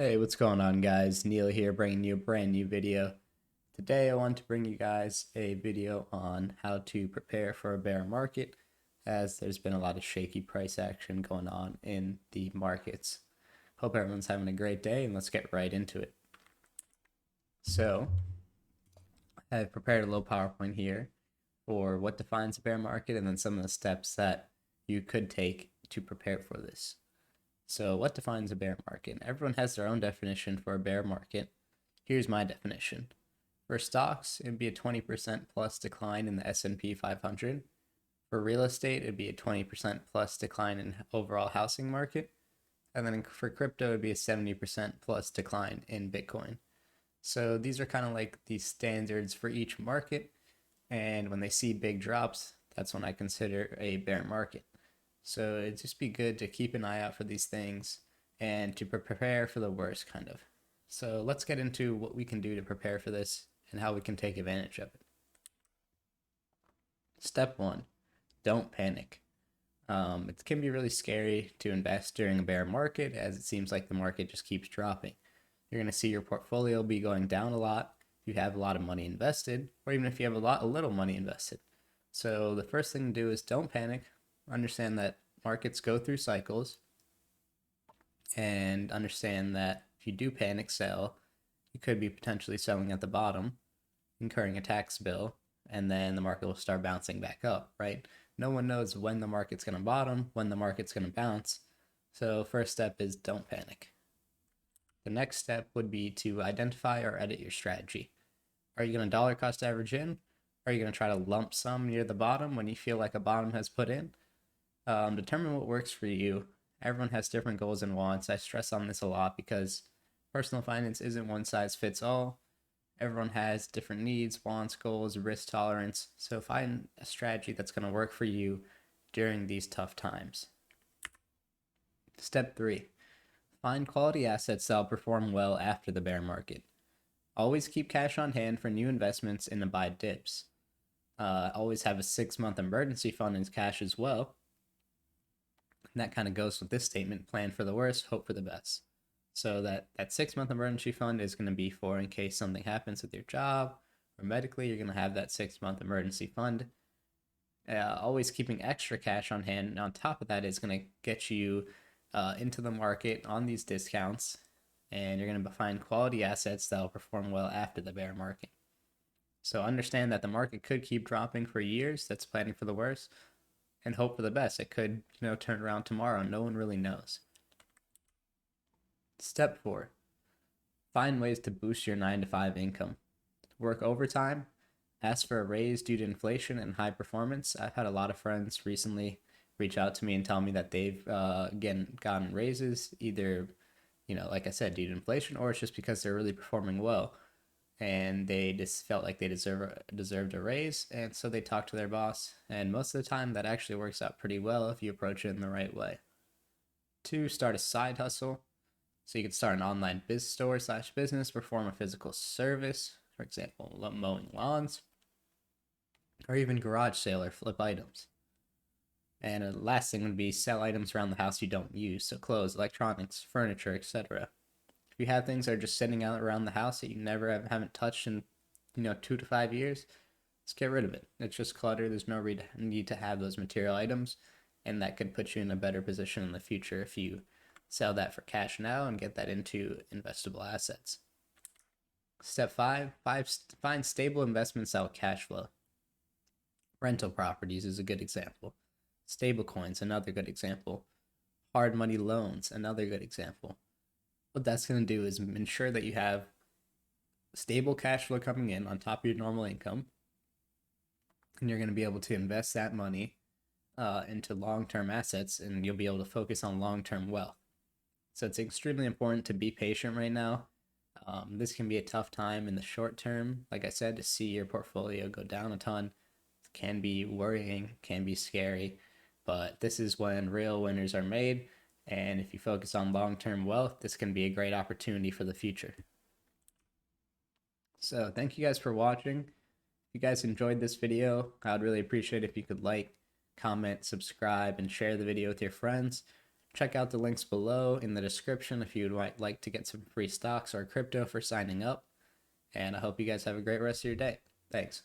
Hey, what's going on, guys? Neil here, bringing you a brand new video. Today I want to bring you guys a video on how to prepare for a bear market, as there's been a lot of shaky price action going on in the markets. Hope everyone's having a great day, and let's get right into it. So, I've prepared a little PowerPoint here for what defines a bear market and then some of the steps that you could take to prepare for this. So, what defines a bear market? Everyone has their own definition for a bear market. Here's my definition. For stocks, it'd be a 20% plus decline in the S&P 500. For real estate, it'd be a 20% plus decline in overall housing market. And then for crypto, it'd be a 70% plus decline in Bitcoin. So these are kind of like the standards for each market. And when they see big drops, that's when I consider a bear market. So it'd just be good to keep an eye out for these things and to prepare for the worst, kind of. So let's get into what we can do to prepare for this and how we can take advantage of it. Step one, don't panic. It can be really scary to invest during a bear market, as it seems like the market just keeps dropping. You're going to see your portfolio be going down a lot if you have a lot of money invested, or even if you have a little money invested. So the first thing to do is don't panic. Understand that markets go through cycles, and understand that if you do panic sell, you could be potentially selling at the bottom, incurring a tax bill, and then the market will start bouncing back up, right? No one knows when the market's going to bottom, when the market's going to bounce. So first step is don't panic. The next step would be to identify or edit your strategy. Are you going to dollar cost average in? Are you going to try to lump sum near the bottom when you feel like a bottom has put in? Determine what works for you. Everyone has different goals and wants. I stress on this a lot because personal finance isn't one size fits all. Everyone has different needs, wants, goals, risk tolerance. So find a strategy that's going to work for you during these tough times. Step 3. Find quality assets that will perform well after the bear market. Always keep cash on hand for new investments and to buy dips. Always have a 6-month emergency fund in cash as well. And that kind of goes with this statement: plan for the worst, hope for the best. So that 6-month emergency fund is going to be for in case something happens with your job or medically, you're going to have that 6-month emergency fund. Always keeping extra cash on hand. And on top of that is going to get you into the market on these discounts, and you're going to find quality assets that will perform well after the bear market. So understand that the market could keep dropping for years. That's planning for the worst, and hope for the best. It could, turn around tomorrow. No one really knows. Step 4. Find ways to boost your 9-to-5 income. Work overtime. Ask for a raise due to inflation and high performance. I've had a lot of friends recently reach out to me and tell me that they've gotten raises, either, like I said, due to inflation, or it's just because they're really performing well and they just felt like they deserved a raise, and so they talked to their boss, and most of the time that actually works out pretty well if you approach it in the right way. 2. Start a side hustle. So you could start an online store / business, perform a physical service, for example, mowing lawns, or even garage sale or flip items. And the last thing would be sell items around the house you don't use, so clothes, electronics, furniture, etc. If you have things that are just sitting out around the house that you haven't touched in 2 to 5 years, let's get rid of it. It's just clutter. There's no need to have those material items, and that could put you in a better position in the future if you sell that for cash now and get that into investable assets. Step 5, find stable investments that will cash flow. Rental properties is a good example. Stable coins, another good example. Hard money loans, another good example. What that's going to do is ensure that you have stable cash flow coming in on top of your normal income, and you're going to be able to invest that money into long-term assets, and you'll be able to focus on long-term wealth. So it's extremely important to be patient right now. This can be a tough time in the short term. Like I said, to see your portfolio go down a ton can be worrying, can be scary, but this is when real winners are made. And if you focus on long-term wealth, this can be a great opportunity for the future. So thank you guys for watching. If you guys enjoyed this video, I would really appreciate if you could like, comment, subscribe, and share the video with your friends. Check out the links below in the description if you would like to get some free stocks or crypto for signing up. And I hope you guys have a great rest of your day. Thanks.